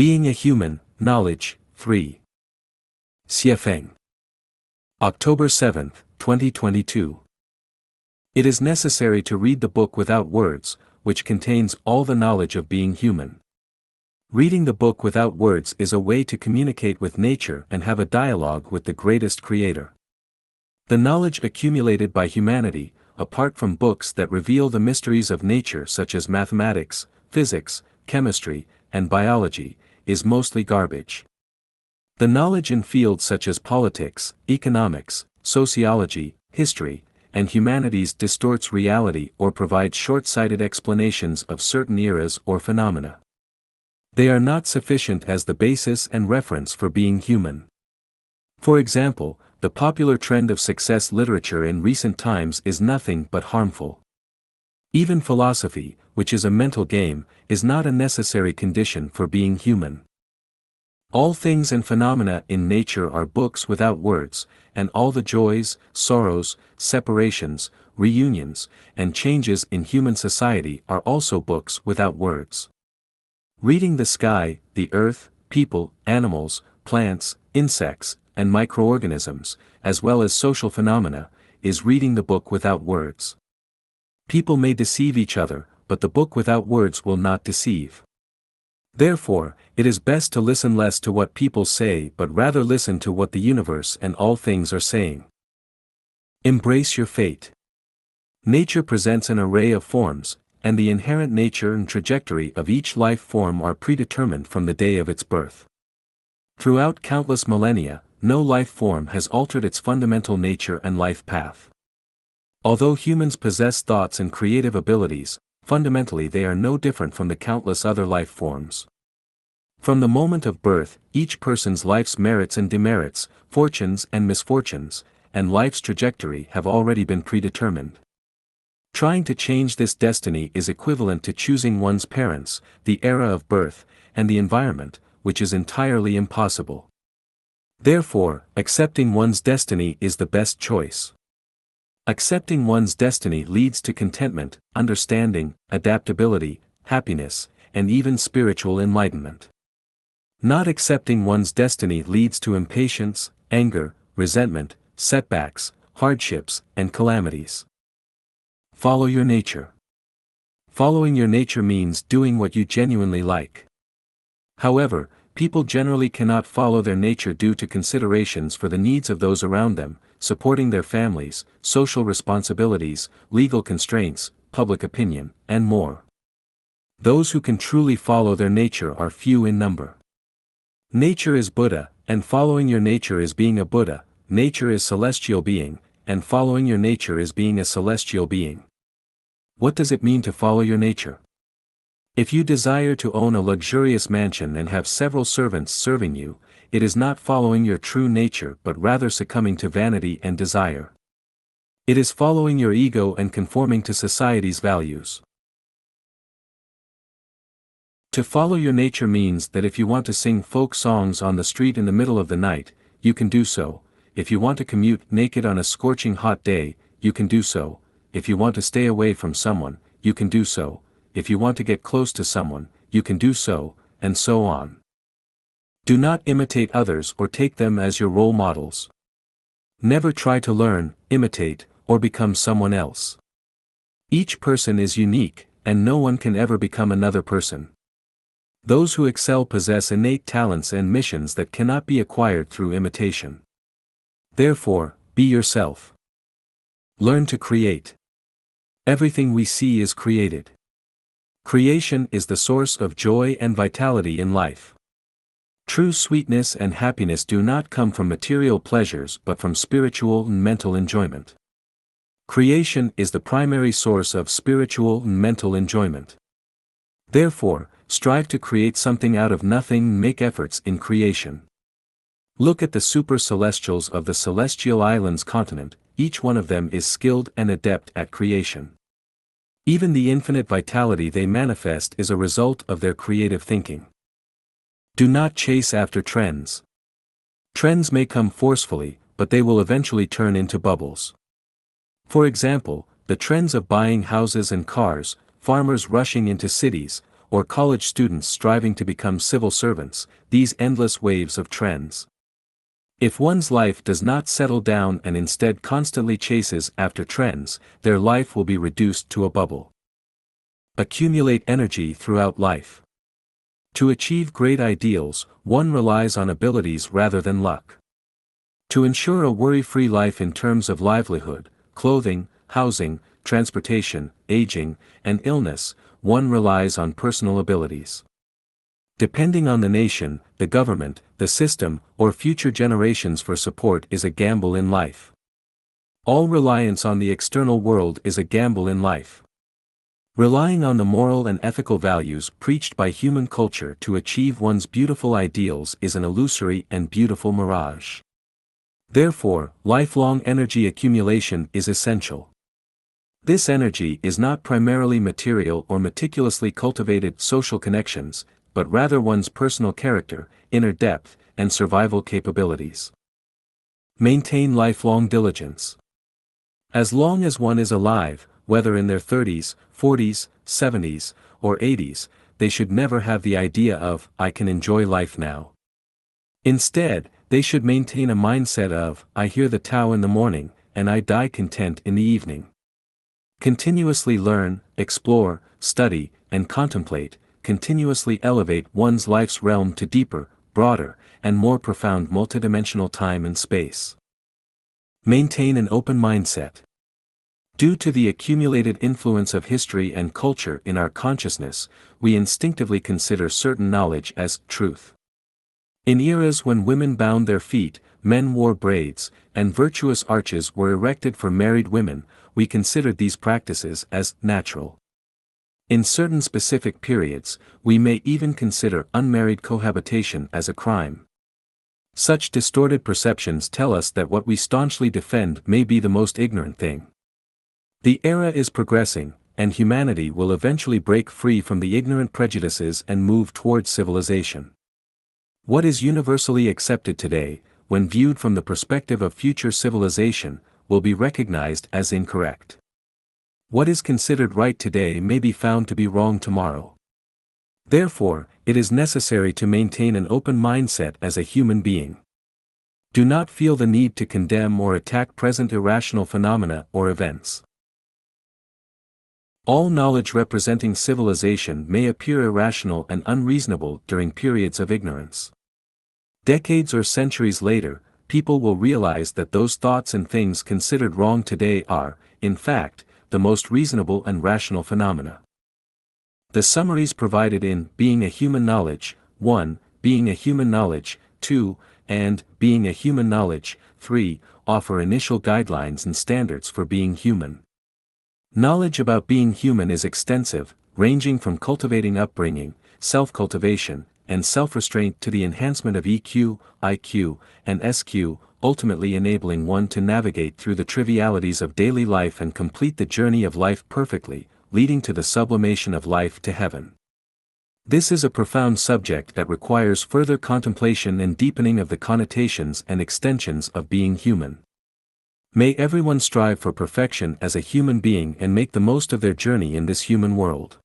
Being a Human, Knowledge, 3. Xiefeng. October 7, 2022. It is necessary to read the book without words, which contains all the knowledge of being human. Reading the book without words is a way to communicate with nature and have a dialogue with the greatest creator. The knowledge accumulated by humanity, apart from books that reveal the mysteries of nature such as mathematics, physics, chemistry, and biology, is mostly garbage. The knowledge in fields such as politics, economics, sociology, history, and humanities distorts reality or provides short-sighted explanations of certain eras or phenomena. They are not sufficient as the basis and reference for being human. For example, the popular trend of success literature in recent times is nothing but harmful. Even philosophy, which is a mental game, is not a necessary condition for being human. All things and phenomena in nature are books without words, and all the joys, sorrows, separations, reunions, and changes in human society are also books without words. Reading the sky, the earth, people, animals, plants, insects, and microorganisms, as well as social phenomena, is reading the book without words. People may deceive each other, but the book without words will not deceive. Therefore, it is best to listen less to what people say but rather listen to what the universe and all things are saying. Embrace your fate. Nature presents an array of forms, and the inherent nature and trajectory of each life form are predetermined from the day of its birth. Throughout countless millennia, no life form has altered its fundamental nature and life path. Although humans possess thoughts and creative abilities, fundamentally they are no different from the countless other life forms. From the moment of birth, each person's life's merits and demerits, fortunes and misfortunes, and life's trajectory have already been predetermined. Trying to change this destiny is equivalent to choosing one's parents, the era of birth, and the environment, which is entirely impossible. Therefore, accepting one's destiny is the best choice. Accepting one's destiny leads to contentment, understanding, adaptability, happiness, and even spiritual enlightenment. Not accepting one's destiny leads to impatience, anger, resentment, setbacks, hardships, and calamities. Follow your nature. Following your nature means doing what you genuinely like. However, people generally cannot follow their nature due to considerations for the needs of those around them, supporting their families, social responsibilities, legal constraints, public opinion, and more. Those who can truly follow their nature are few in number. Nature is Buddha, and following your nature is being a Buddha. Nature is celestial being, and following your nature is being a celestial being. What does it mean to follow your nature? If you desire to own a luxurious mansion and have several servants serving you, it is not following your true nature but rather succumbing to vanity and desire. It is following your ego and conforming to society's values. To follow your nature means that if you want to sing folk songs on the street in the middle of the night, you can do so. If you want to commute naked on a scorching hot day, you can do so. If you want to stay away from someone, you can do so. If you want to get close to someone, you can do so, and so on. Do not imitate others or take them as your role models. Never try to learn, imitate, or become someone else. Each person is unique, and no one can ever become another person. Those who excel possess innate talents and missions that cannot be acquired through imitation. Therefore, be yourself. Learn to create. Everything we see is created. Creation is the source of joy and vitality in life. True sweetness and happiness do not come from material pleasures but from spiritual and mental enjoyment. Creation is the primary source of spiritual and mental enjoyment. Therefore, strive to create something out of nothing and make efforts in creation. Look at the super-celestials of the Celestial Islands continent, each one of them is skilled and adept at creation. Even the infinite vitality they manifest is a result of their creative thinking. Do not chase after trends. Trends may come forcefully, but they will eventually turn into bubbles. For example, the trends of buying houses and cars, farmers rushing into cities, or college students striving to become civil servants, these endless waves of trends. If one's life does not settle down and instead constantly chases after trends, their life will be reduced to a bubble. Accumulate energy throughout life. To achieve great ideals, one relies on abilities rather than luck. To ensure a worry-free life in terms of livelihood, clothing, housing, transportation, aging, and illness, one relies on personal abilities. Depending on the nation, the government, the system, or future generations for support is a gamble in life. All reliance on the external world is a gamble in life. Relying on the moral and ethical values preached by human culture to achieve one's beautiful ideals is an illusory and beautiful mirage. Therefore, lifelong energy accumulation is essential. This energy is not primarily material or meticulously cultivated social connections, but rather one's personal character, inner depth, and survival capabilities. Maintain lifelong diligence. As long as one is alive, whether in their 30s, 40s, 70s, or 80s, they should never have the idea of, "I can enjoy life now." Instead, they should maintain a mindset of, "I hear the Tao in the morning, and I die content in the evening." Continuously learn, explore, study, and contemplate, continuously elevate one's life's realm to deeper, broader, and more profound multidimensional time and space. Maintain an open mindset. Due to the accumulated influence of history and culture in our consciousness, we instinctively consider certain knowledge as truth. In eras when women bound their feet, men wore braids, and virtuous arches were erected for married women, we considered these practices as natural. In certain specific periods, we may even consider unmarried cohabitation as a crime. Such distorted perceptions tell us that what we staunchly defend may be the most ignorant thing. The era is progressing, and humanity will eventually break free from the ignorant prejudices and move towards civilization. What is universally accepted today, when viewed from the perspective of future civilization, will be recognized as incorrect. What is considered right today may be found to be wrong tomorrow. Therefore, it is necessary to maintain an open mindset as a human being. Do not feel the need to condemn or attack present irrational phenomena or events. All knowledge representing civilization may appear irrational and unreasonable during periods of ignorance. Decades or centuries later, people will realize that those thoughts and things considered wrong today are, in fact, the most reasonable and rational phenomena. The summaries provided in Being a Human Knowledge, 1, Being a Human Knowledge, 2, and Being a Human Knowledge, 3, offer initial guidelines and standards for being human. Knowledge about being human is extensive, ranging from cultivating upbringing, self-cultivation, and self-restraint to the enhancement of EQ, IQ, and SQ, ultimately enabling one to navigate through the trivialities of daily life and complete the journey of life perfectly, leading to the sublimation of life to heaven. This is a profound subject that requires further contemplation and deepening of the connotations and extensions of being human. May everyone strive for perfection as a human being and make the most of their journey in this human world.